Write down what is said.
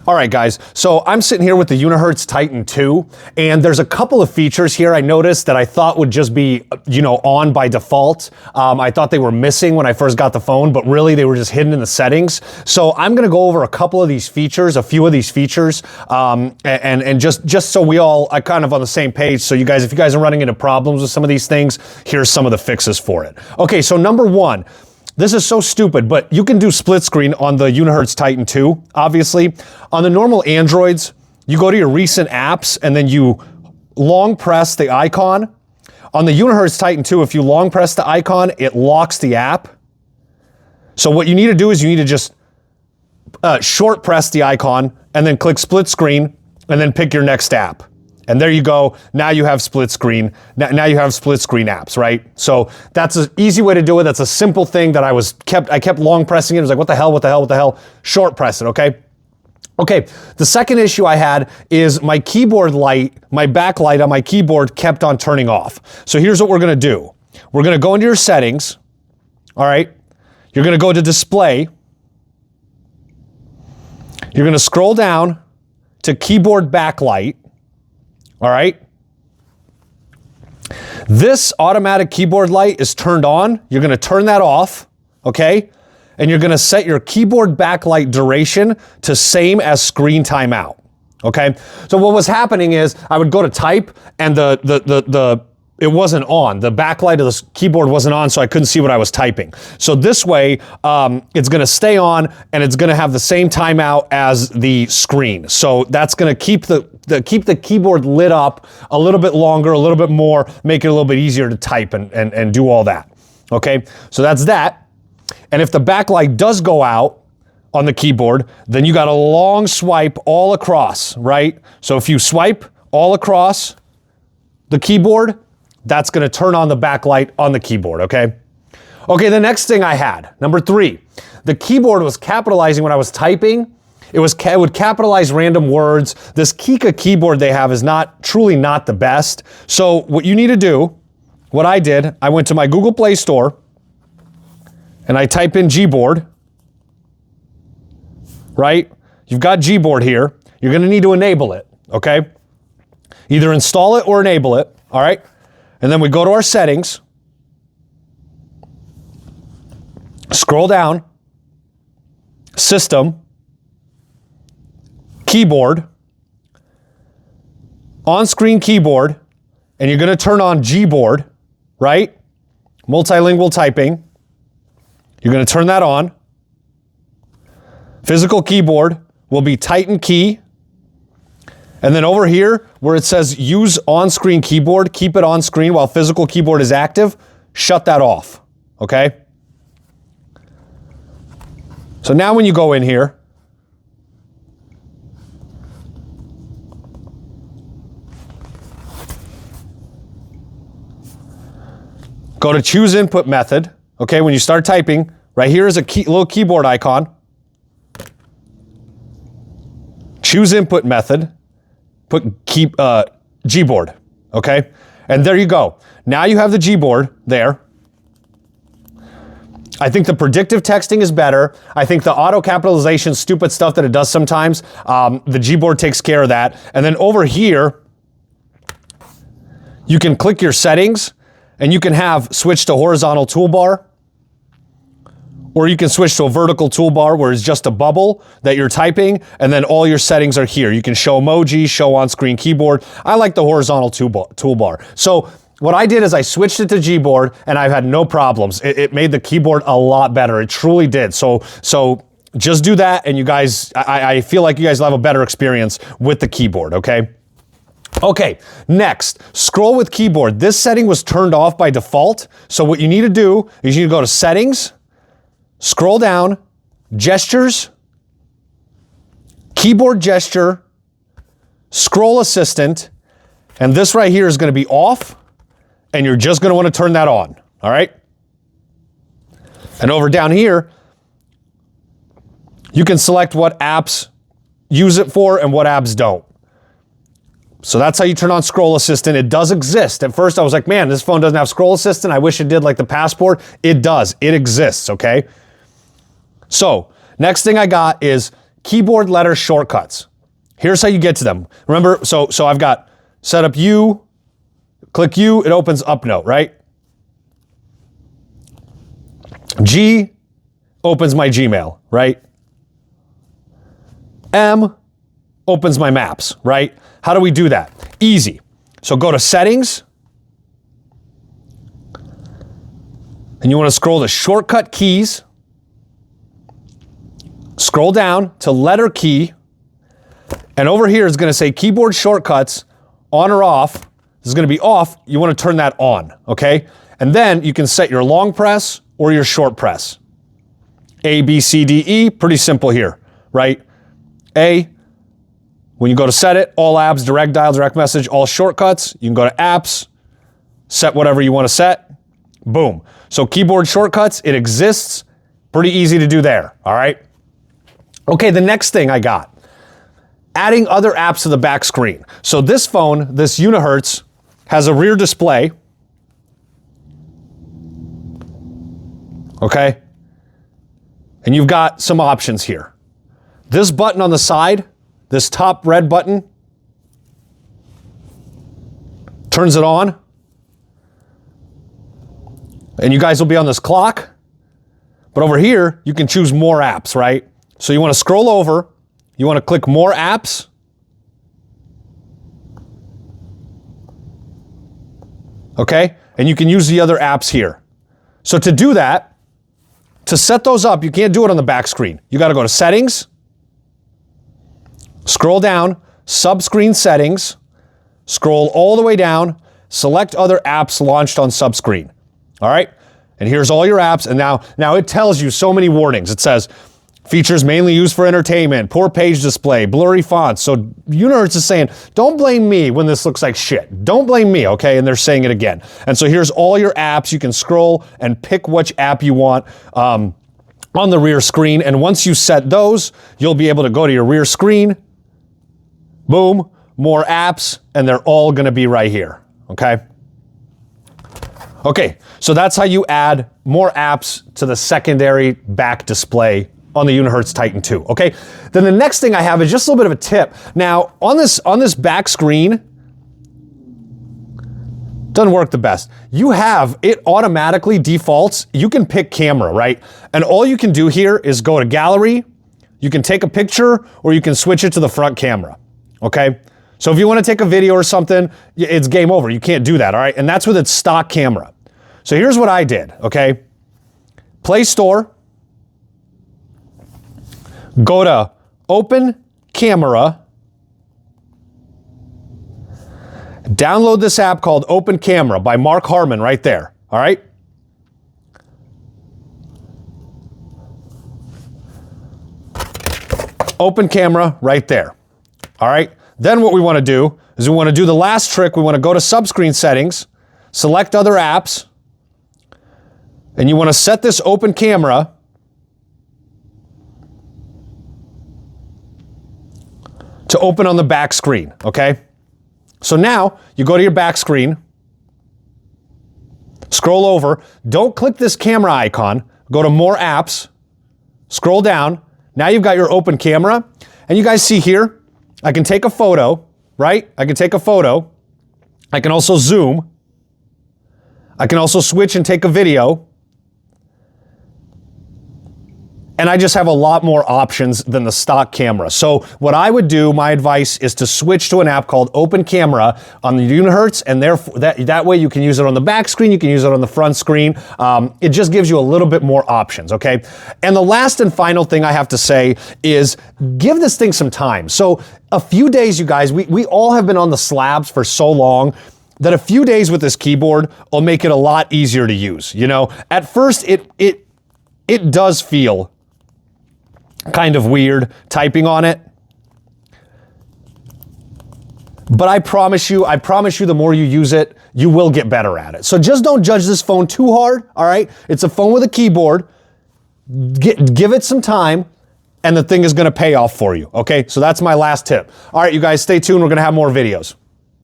All right, guys, so I'm sitting here with the Unihertz Titan 2, and there's a couple of features here I noticed that I thought would just be, on by default. I thought they were missing when I first got the phone, but really they were just hidden in the settings. So I'm gonna go over a couple of these features, a few of these features, and just so we all are kind of on the same page. So if you guys are running into problems with some of these things, here's some of the fixes for it. Okay, so number one, this is so stupid, but you can do split screen on the Unihertz Titan 2, obviously. On the normal Androids, you go to your recent apps and then you long press the icon. On the Unihertz Titan 2, if you long press the icon, it locks the app. So what you need to do is you need to just short press the icon and then click split screen and then pick your next app. And there you go. Now you have split screen. Now you have split screen apps, right? So that's an easy way to do it. That's a simple thing that I kept long pressing it. It was like, what the hell? Short press it, okay? Okay, the second issue I had is my keyboard light, my backlight on my keyboard kept on turning off. So here's what we're gonna do. We're gonna go into your settings, all right? You're gonna go to display. You're gonna scroll down to keyboard backlight. All right. This automatic keyboard light is turned on. You're going to turn that off, okay? And you're going to set your keyboard backlight duration to same as screen timeout, okay? So what was happening is I would go to type and it wasn't on. The backlight of the keyboard wasn't on, so I couldn't see what I was typing. So this way, it's gonna stay on and it's gonna have the same timeout as the screen. So that's gonna keep the keyboard lit up a little bit longer, a little bit more, make it a little bit easier to type and do all that. Okay, so that's that. And if the backlight does go out on the keyboard, then you got a long swipe all across, right? So if you swipe all across the keyboard, that's going to turn on the backlight on the keyboard, okay? Okay, the next thing I had, number 3, the keyboard was capitalizing when I was typing. It would capitalize random words. This Kika keyboard they have is truly not the best. So what you need to do, what I did, I went to my Google Play Store and I type in Gboard, right? You've got Gboard here. You're going to need to enable it, okay? Either install it or enable it, all right? And then we go to our settings, scroll down, system, keyboard, on-screen keyboard, and you're going to turn on Gboard, right? Multilingual typing. You're going to turn that on. Physical keyboard will be Titan key. And then over here, where it says use on-screen keyboard, keep it on screen while physical keyboard is active, shut that off, okay? So now when you go in here, go to choose input method, okay? When you start typing, right here is a little keyboard icon. Choose input method. Put Gboard, okay? And there you go. Now you have the Gboard there. I think the predictive texting is better. I think the auto capitalization, stupid stuff that it does sometimes, the Gboard takes care of that. And then over here, you can click your settings and you can have switch to horizontal toolbar, or you can switch to a vertical toolbar where it's just a bubble that you're typing, and then all your settings are here. You can show emoji, show on-screen keyboard. I like the horizontal toolbar. So what I did is I switched it to Gboard, and I've had no problems. It made the keyboard a lot better. It truly did. So just do that, and you guys, I feel like you guys will have a better experience with the keyboard, okay? Okay, next, scroll with keyboard. This setting was turned off by default, so what you need to do is you need to go to Settings, scroll down, Gestures, Keyboard Gesture, Scroll Assistant, and this right here is going to be off, and you're just going to want to turn that on, all right? And over down here, you can select what apps use it for and what apps don't. So that's how you turn on Scroll Assistant. It does exist. At first I was like, man, this phone doesn't have Scroll Assistant. I wish it did like the Passport. It does. It exists, okay? So next thing I got is keyboard letter shortcuts. Here's how you get to them. Remember, so I've got set up U, click U, it opens UpNote, right? G opens my Gmail, right? M opens my maps, right? How do we do that? Easy. So go to settings, and you want to scroll to shortcut keys, scroll down to letter key, and over here is going to say keyboard shortcuts on or off. This is going to be off. You want to turn that on, okay? And then you can set your long press or your short press. A, B, C, D, E, pretty simple here, right? A, when you go to set it, all apps, direct dial, direct message, all shortcuts. You can go to apps, set whatever you want to set. Boom. So keyboard shortcuts, it exists. Pretty easy to do there, all right? Okay, the next thing I got, adding other apps to the back screen. So this phone, this Unihertz, has a rear display. Okay? And you've got some options here. This button on the side, this top red button, turns it on. And you guys will be on this clock. But over here, you can choose more apps, right? So you want to scroll over. You want to click more apps. Okay? And you can use the other apps here. So to do that, to set those up, you can't do it on the back screen. You got to go to settings, scroll down, subscreen settings, scroll all the way down, select other apps launched on subscreen. All right? And here's all your apps. And now it tells you so many warnings. It says, features mainly used for entertainment, poor page display, blurry fonts. So Unihertz is saying, don't blame me when this looks like shit. Don't blame me, okay? And they're saying it again. And so here's all your apps. You can scroll and pick which app you want on the rear screen. And once you set those, you'll be able to go to your rear screen. Boom, more apps, and they're all gonna be right here, okay? Okay, so that's how you add more apps to the secondary back display on the Unihertz Titan 2, okay? Then the next thing I have is just a little bit of a tip. Now, on this back screen, doesn't work the best. You have, it automatically defaults, you can pick camera, right? And all you can do here is go to gallery, you can take a picture, or you can switch it to the front camera, okay? So if you want to take a video or something, it's game over. You can't do that, all right? And that's with its stock camera. So here's what I did, okay? Play Store, go to Open Camera, download this app called Open Camera by Mark Harmon right there, all right? Open Camera right there, all right? Then what we want to do is we want to do the last trick. We want to go to subscreen settings, select other apps, and you want to set this Open Camera to open on the back screen, okay? So now you go to your back screen, scroll over, don't click this camera icon, go to more apps, scroll down. Now you've got your Open Camera, and you guys see here, I can take a photo, right? I can take a photo. I can also zoom. I can also switch and take a video. And I just have a lot more options than the stock camera. So what I would do, my advice, is to switch to an app called Open Camera on the Unihertz, and therefore that way you can use it on the back screen, you can use it on the front screen. It just gives you a little bit more options, okay? And the last and final thing I have to say is give this thing some time. So a few days, you guys, we all have been on the slabs for so long that a few days with this keyboard will make it a lot easier to use. You know, at first it does feel kind of weird typing on it. But I promise you the more you use it, you will get better at it. So just don't judge this phone too hard, all right? It's a phone with a keyboard. Give it some time, and the thing is gonna pay off for you, okay? So that's my last tip. All right, you guys, stay tuned. We're gonna have more videos.